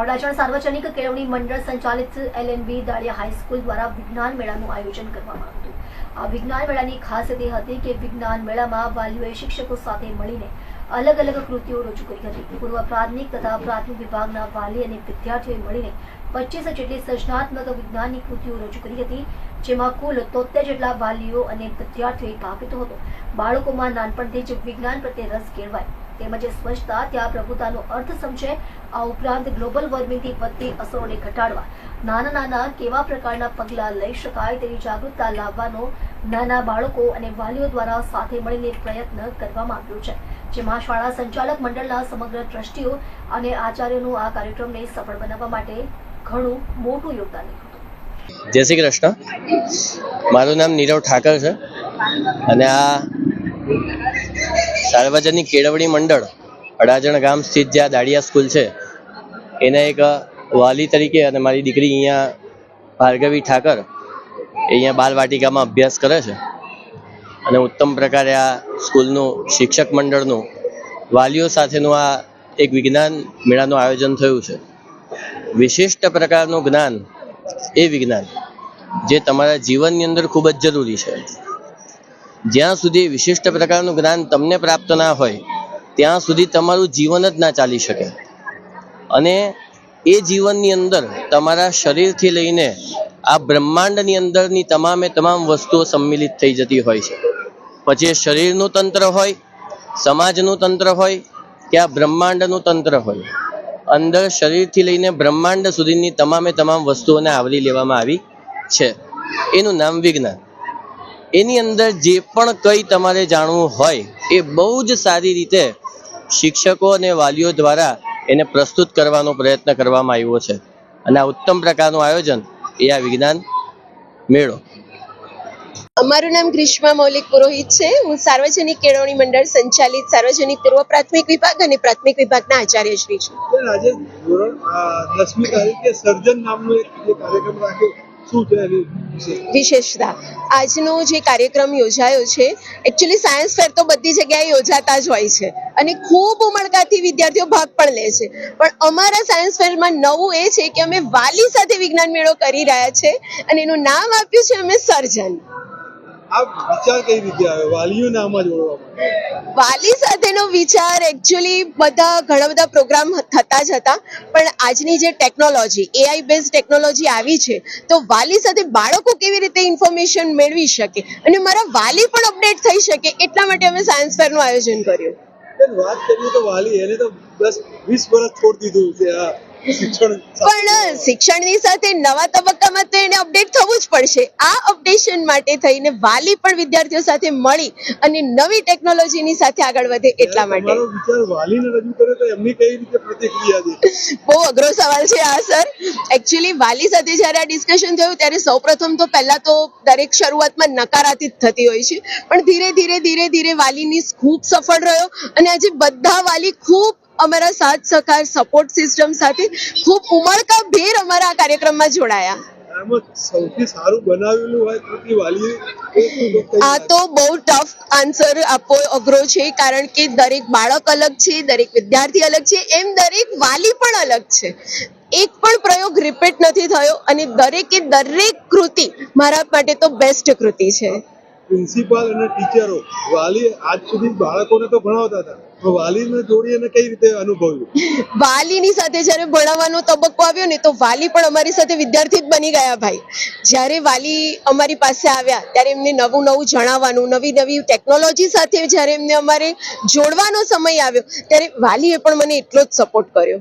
અડાજણ સાર્વજનિક કેળવણી મંડળ સંચાલિત LNB દાળિયા હાઈસ્કૂલ દ્વારા વિજ્ઞાન મેળાનું આયોજન કરવામાં આવ્યું હતું। આ વિજ્ઞાન મેળાની ખાસિયત એ હતી કે વિજ્ઞાન મેળામાં વાલીઓએ શિક્ષકો સાથે મળીને અલગ અલગ કૃતિઓ રજૂ કરી હતી। પૂર્વ પ્રાથમિક તથા પ્રાથમિક વિભાગના વાલી અને વિદ્યાર્થીઓએ મળીને 25 જેટલી સર્જનાત્મક વિજ્ઞાનની કૃતિઓ રજૂ કરી હતી, જેમાં કુલ 73 જેટલા વાલીઓ અને વિદ્યાર્થીઓએ ભાગ લીધો હતો। બાળકોમાં નાનપણથી જ વિજ્ઞાન પ્રત્યે રસ કેળવાય તેમજ સ્વચ્છતા ત્યાં પ્રભુતાનો અર્થ સમજે। આ ઉપરાંત ગ્લોબલ વોર્મિંગથી વધતી અસરોને ઘટાડવા નાના નાના કેવા પ્રકારના પગલાં લઈ શકાય તેની જાગૃતતા લાવવાનો નાના બાળકો અને વાલીઓ દ્વારા સાથે મળીને પ્રયત્ન કરવામાં આવ્યો છે, જેમાં શાળા સંચાલક મંડળના સમગ્ર ટ્રસ્ટીઓ અને આચાર્યોનું આ કાર્યક્રમને સફળ બનાવવા માટે ઘણું મોટું યોગદાન રહ્યું હતું। જય શ્રી કૃષ્ણ, મારું નામ નીરવ ઠાકર છે અને આ સાર્વજનિક કેળવણી મંડળ અડાજણ ગામ સ્થિત જ્યાં દાળિયા સ્કૂલ છે એના એક વાલી તરીકે અને મારી દીકરી અહીંયા ભાર્ગવી ઠાકર અહીંયા બાલવાટિકામાં અભ્યાસ કરે છે અને ઉત્તમ પ્રકારે આ સ્કૂલનું શિક્ષક મંડળનું વાલીઓ સાથેનું આ એક વિજ્ઞાન મેળાનું આયોજન થયું છે। વિશિષ્ટ પ્રકારનું જ્ઞાન એ વિજ્ઞાન જે તમારા જીવનની અંદર ખૂબ જ જરૂરી છે। જ્યાં સુધી વિશિષ્ટ પ્રકારનું જ્ઞાન તમને પ્રાપ્ત ના હોય ત્યાં સુધી તમારું જીવન જ ના ચાલી શકે અને એ જીવનની અંદર તમારા શરીરથી લઈને આ બ્રહ્માંડની અંદરની તમામે તમામ વસ્તુઓ સંમિલિત થઈ જતી હોય છે। પછી એ શરીરનું તંત્ર હોય, સમાજનું તંત્ર હોય કે આ બ્રહ્માંડનું તંત્ર હોય, અંદર શરીરથી લઈને બ્રહ્માંડ સુધીની તમામે તમામ વસ્તુઓને આવરી લેવામાં આવી છે। એનું નામ વિજ્ઞાન। એની અંદર જે પણ કંઈ તમારે જાણવું હોય એ બહુ જ સારી રીતે શિક્ષકો અને વાલીઓ દ્વારા એને પ્રસ્તુત કરવાનો પ્રયત્ન કરવામાં આવ્યો છે અને આ ઉત્તમ પ્રકારનું આયોજન એ આ વિજ્ઞાન મેળો। અમારું નામ ગ્રીષ્મા મૌલિક પુરોહિત છે। હું સાર્વજનિક કેળવણી મંડળ સંચાલિત સાર્વજનિક પૂર્વ પ્રાથમિક વિભાગ અને પ્રાથમિક વિભાગના આચાર્ય શ્રી છું। આજે ધોરણ 10મી તારીખે સર્જન નામનો એક કાર્યક્રમ રાખ્યો, શું છે એની વિશેષતા? આજનો જે કાર્યક્રમ યોજાયો છે, એકચ્યુઅલી સાયન્સ ફેર તો બધી જગ્યાએ યોજાતા જ હોય છે અને ખૂબ ઉમળકાથી વિદ્યાર્થીઓ ભાગ પણ લે છે, પણ અમારા સાયન્સ ફેરમાં નવું એ છે કે અમે વાલી સાથે વિજ્ઞાન મેળો કરી રહ્યા છે અને એનું નામ આપ્યું છે અમે સર્જન। આ વિચાર કઈ રીતે આવ્યો વાલીઓને આમાં જોડવા માટે? વાલી સાથેનો વિચાર એકચ્યુઅલી ઘણા બધા પ્રોગ્રામ થતા જ હતા, પણ આજની જે ટેકનોલોજી AI બેઝ ટેકનોલોજી આવી છે તો વાલી સાથે બાળકો કેવી રીતે ઇન્ફોર્મેશન મેળવી શકે અને મારા વાલી પણ અપડેટ થઈ શકે એટલા માટે અમે સાયન્સ ફેરનું આયોજન કર્યું। વાત કરીએ તો વાલી એને તો 10-20 વર્ષ છોડી દીધું છે પણ શિક્ષણની સાથે નવા તબક્કામાં તો એને અપડેટ થવું જ પડશે। આ અપડેશન માટે થઈને વાલી પણ વિદ્યાર્થીઓ સાથે મળી અને નવી ટેકનોલોજીની સાથે આગળ વધે એટલા માટે। તમારો વિચાર વાલીને રજૂ કર્યો તો એમની કઈ રીતે પ્રતિક્રિયા છે? બહુ અઘરો સવાલ છે આ સર। એકચ્યુઅલી વાલી સાથે જ્યારે આ ડિસ્કશન થયું ત્યારે સૌપ્રથમ તો પહેલા તો દરેક શરૂઆતમાં નકારાત્મક થતી હોય છે, પણ ધીરે ધીરે વાલીની ખૂબ સફળ રહ્યો અને આજે બધા વાલી ખૂબ અમારા સાથ સહકાર સપોર્ટ સિસ્ટમ સાથે ખૂબ ઉમળકાભેર અમારા આ કાર્યક્રમમાં જોડાયા। સૌથી સારું બનાવેલું હોય કૃતિ વાલી? આ તો બહુ ટફ આન્સર આપવો અઘરો છે, કારણ કે દરેક બાળક અલગ છે, દરેક વિદ્યાર્થી અલગ છે, એમ દરેક વાલી પણ અલગ છે। એક પણ પ્રયોગ રિપીટ નથી થયો અને દરેકે દરેક કૃતિ મારા માટે તો બેસ્ટ કૃતિ છે। પ્રિન્સિપાલ અને ટીચરો વાલી આજ સુધી બાળકોને તો ભણાવતા હતા, તો વાલીને જોડી અને કઈ રીતે અનુભવ્યું? વાલીની સાથે જ્યારે ભણાવવાનો તબક્કો આવ્યો ને તો વાલી પણ અમારી સાથે વિદ્યાર્થી જ બની ગયા ભાઈ। જ્યારે વાલી અમારી પાસે આવ્યા ત્યારે એમને નવું જણાવવાનું, નવી ટેકનોલોજી સાથે જ્યારે એમને અમારે જોડવાનો સમય આવ્યો ત્યારે વાલીએ પણ મને એટલો જ સપોર્ટ કર્યો।